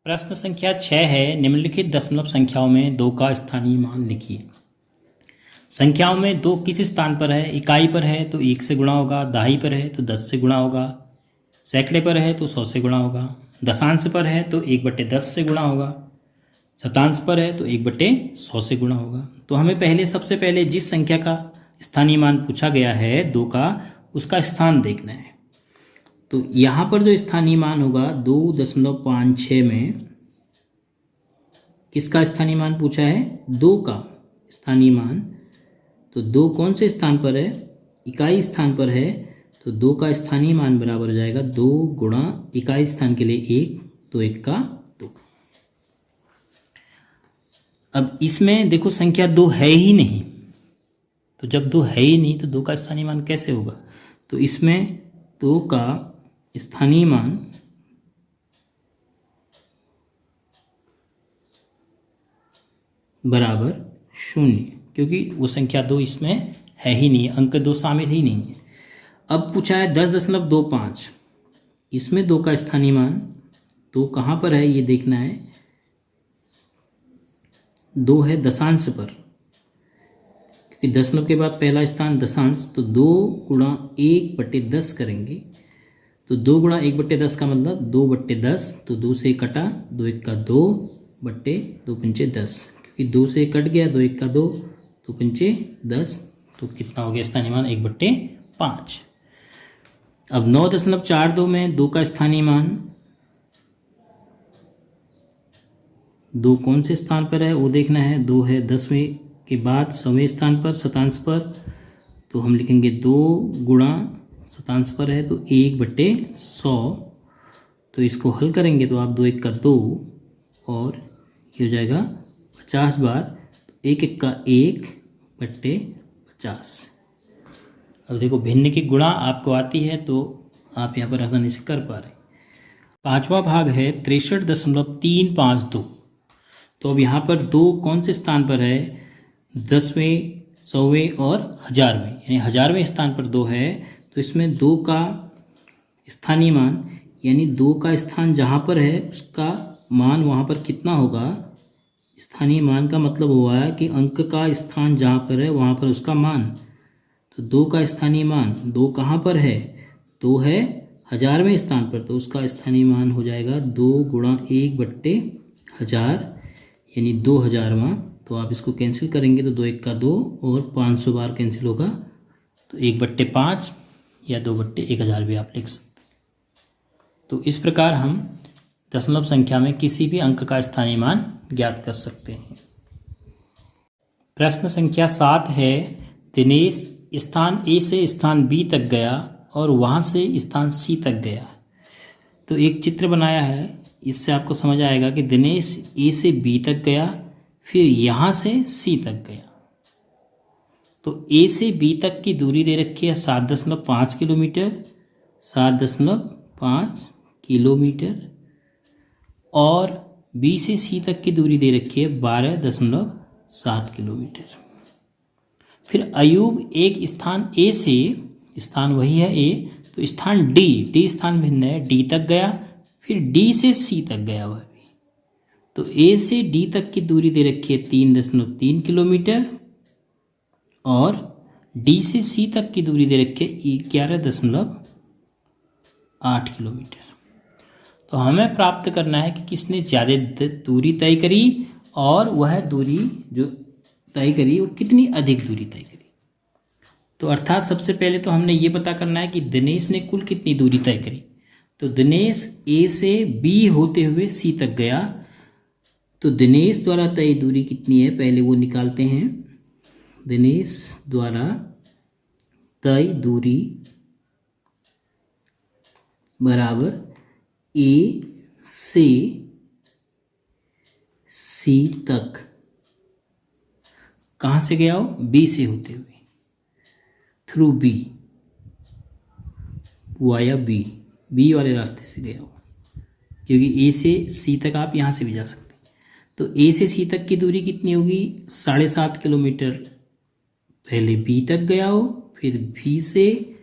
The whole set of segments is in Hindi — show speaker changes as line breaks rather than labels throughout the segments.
प्रश्न संख्या 6 है। निम्नलिखित दशमलव संख्याओं में 2 का स्थानीय मान लिखिए। संख्याओं में 2 किस स्थान पर है? इकाई पर है तो 1 से गुणा होगा, दहाई पर है तो 10 से गुणा होगा, सैकड़े पर है तो 100 से गुणा होगा, दशांश पर है तो 1/10 से गुणा होगा, शतांश पर है तो 1/100 से गुणा होगा। तो हमें सबसे पहले जिस संख्या का स्थानीय मान पूछा गया है 2 का, उसका स्थान देखना है। तो यहाँ पर जो स्थानीय मान होगा 2.56 में किसका स्थानीय मान पूछा है? 2 का स्थानीय मान। तो 2 कौन से स्थान पर है? इकाई स्थान पर है। तो 2 का स्थानीय मान बराबर हो जाएगा 2 गुणा इकाई स्थान के लिए 1, तो 1 का 2। अब इसमें देखो संख्या 2 है ही नहीं, तो जब 2 है ही नहीं तो 2 का स्थानीय मान कैसे होगा? तो इसमें 2 का स्थानीय मान बराबर 0, क्योंकि वो संख्या 2 इसमें है ही नहीं, अंक 2 शामिल ही नहीं है। अब पूछा है 10.25, इसमें 2 का स्थानीय मान 2 कहाँ पर है ये देखना है। 2 है दशांश पर, क्योंकि दशमलव के बाद पहला स्थान दशांश, तो 2 गुणा 1/10 करेंगे। तो 2 गुणा 1/10 का मतलब 2/10, तो 2 से कटा, 2 1 का 2 बट्टे 2 पंचे 10, क्योंकि 2 से कट गया, 2 1 का 2, 2 पंचे 10, तो कितना हो गया स्थानीय मान? 1/5। अब 9.42 में 2 का स्थानीय मान 2 कौन से स्थान पर है वो देखना है। 2 है 10वें के बाद 100वें स्थान पर, शतांश पर, तो हम लिखेंगे 2 गुणा शतांश पर है तो 1/100, तो इसको हल करेंगे तो आप 2 1 का 2 और ये हो जाएगा 50 बार, तो 1 1 का 1/50। अब देखो भिन्न की गुणा आपको आती है तो आप यहाँ पर आसानी से कर पा रहे हैं। 5वां भाग है 63.352। तो अब यहाँ पर 2 कौन से स्थान पर है? 10वें, 100वें और 1000वें, यानी 1000वें स्थान पर 2 है। तो इसमें 2 का स्थानीय मान, यानी 2 का स्थान जहाँ पर है उसका मान वहाँ पर कितना होगा? स्थानीय मान का मतलब हुआ है कि अंक का स्थान जहाँ पर है वहाँ पर उसका मान। तो 2 का स्थानीय मान 2 कहाँ पर है? 2 है 1000वें स्थान पर, तो उसका स्थानीय मान हो जाएगा 2 गुणा 1/1000, यानी 2000वां। तो आप इसको कैंसिल करेंगे तो 2 1 का 2 और 500 बार कैंसिल होगा, तो 1/5 या 2/1000 भी आप लिख सकते हैं। तो इस प्रकार हम दशमलव संख्या में किसी भी अंक का स्थानीय मान ज्ञात कर सकते हैं। प्रश्न संख्या 7 है। दिनेश स्थान ए से स्थान बी तक गया और वहाँ से स्थान सी तक गया। तो एक चित्र बनाया है, इससे आपको समझ आएगा कि दिनेश ए से बी तक गया, फिर यहाँ से सी तक गया। तो ए से बी तक की दूरी दे रखी है 7.5 किलोमीटर, 7.5 किलोमीटर, और बी से सी तक की दूरी दे रखी है 12.7 किलोमीटर। फिर अयूब एक स्थान ए से, स्थान वही है ए, तो स्थान डी स्थान भिन्न है, डी तक गया, फिर डी से सी तक गया वह भी। तो ए से डी तक की दूरी दे रखी है 3.3 किलोमीटर, और डी से सी तक की दूरी दे रखी है 11.8 किलोमीटर। तो हमें प्राप्त करना है कि किसने ज़्यादा दूरी तय करी, और वह दूरी जो तय करी वो कितनी अधिक दूरी तय करी। तो अर्थात सबसे पहले तो हमने ये पता करना है कि दिनेश ने कुल कितनी दूरी तय करी। तो दिनेश ए से बी होते हुए सी तक गया, तो दिनेश द्वारा तय दूरी कितनी है पहले वो निकालते हैं। दिनेश द्वारा तय दूरी बराबर ए से सी तक कहाँ से गया हो? बी से होते हुए, थ्रू बी, वाया बी वाले रास्ते से गया हो, क्योंकि ए से सी तक आप यहाँ से भी जा सकते हैं। तो ए से सी तक की दूरी कितनी होगी? 7.5 किलोमीटर पहले बी तक गया हो, फिर बी से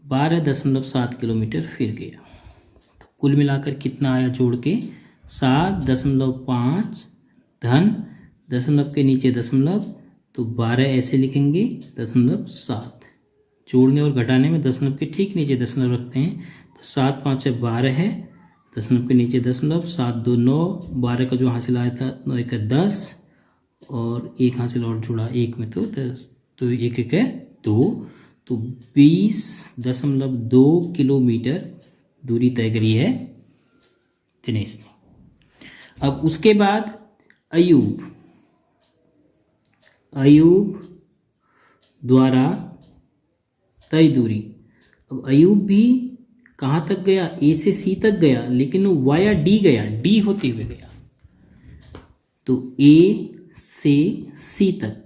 12.7 किलोमीटर फिर गया। तो कुल मिलाकर कितना आया जोड़ के? 7.5 धन दशमलव के नीचे दशमलव, तो 12 ऐसे लिखेंगे 0.7। जोड़ने और घटाने में दशमलव के ठीक नीचे दशमलव रखते हैं, तो 7 5 से 12 है, दशमलव के नीचे दशमलव, 7 2 9, 12 का जो हासिल आया था 9 1 10, और एक हासिल और जुड़ा एक में, तो 10, तो 1 1 है 2, तो 20.2 किलोमीटर दूरी तय करी है दिनेश ने। अब उसके बाद अयूब द्वारा तय दूरी। अब अयूब भी कहाँ तक गया, ए से सी तक गया, लेकिन वो वाया डी गया, डी होते हुए गया, तो ए से सी तक,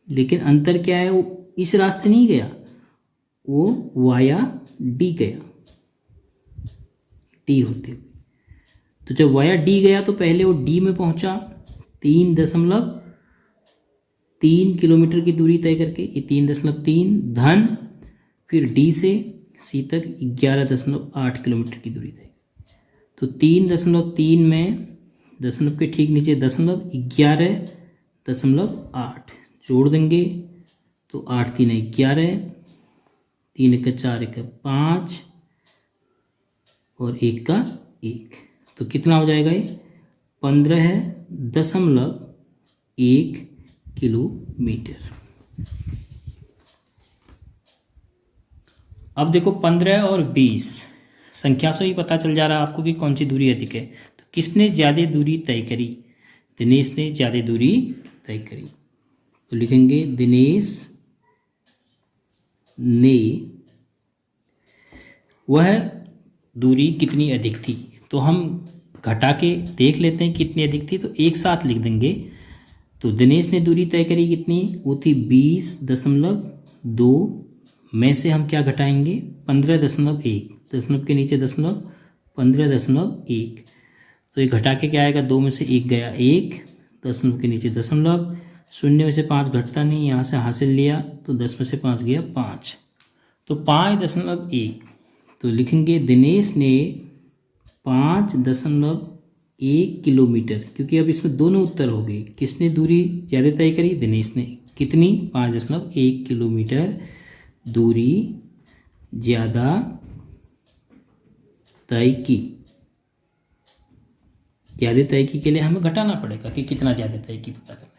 लेकिन अंतर क्या है, वो इस रास्ते नहीं गया, वो वाया डी गया, डी होते हुए। तो जब वाया डी गया तो पहले वो डी में पहुंचा 3.3 किलोमीटर की दूरी तय करके, ये 3.3 धन, फिर डी से सी तक 11.8 किलोमीटर की दूरी तय। तो 3.3 में दशमलव के ठीक नीचे दशमलव, 11.8 जोड़ देंगे, तो 8 3 11, 3 1 4 1 5, और 1 का 1, तो कितना हो जाएगा ये 15.1 किलोमीटर। अब देखो 15 और 20 संख्या से ही पता चल जा रहा है आपको कि कौन सी दूरी अधिक है। तो किसने ज़्यादा दूरी तय करी, दिनेश ने ज़्यादा दूरी तय करी, तो लिखेंगे दिनेश ने वह दूरी कितनी अधिक थी। तो हम घटा के देख लेते हैं कितनी अधिक थी, तो एक साथ लिख देंगे। तो दिनेश ने दूरी तय करी कितनी, वो थी 20.2 में से हम क्या घटाएंगे 15.1, दशमलव के नीचे दशमलव 15.1, तो ये घटा के क्या आएगा, 2 में से 1 गया 1, दशमलव के नीचे दशमलव, 0 में से 5 घटता नहीं, यहाँ से हासिल लिया तो 10 में से 5 गया 5, तो 5.1। तो लिखेंगे दिनेश ने 5.1 किलोमीटर, क्योंकि अब इसमें दोनों उत्तर हो गए, किसने दूरी ज़्यादा तय करी, दिनेश ने, कितनी 5.1 किलोमीटर दूरी ज़्यादा तय की। ज़्यादा तय की के लिए हमें घटाना पड़ेगा कि कितना ज़्यादा तय की पता करना।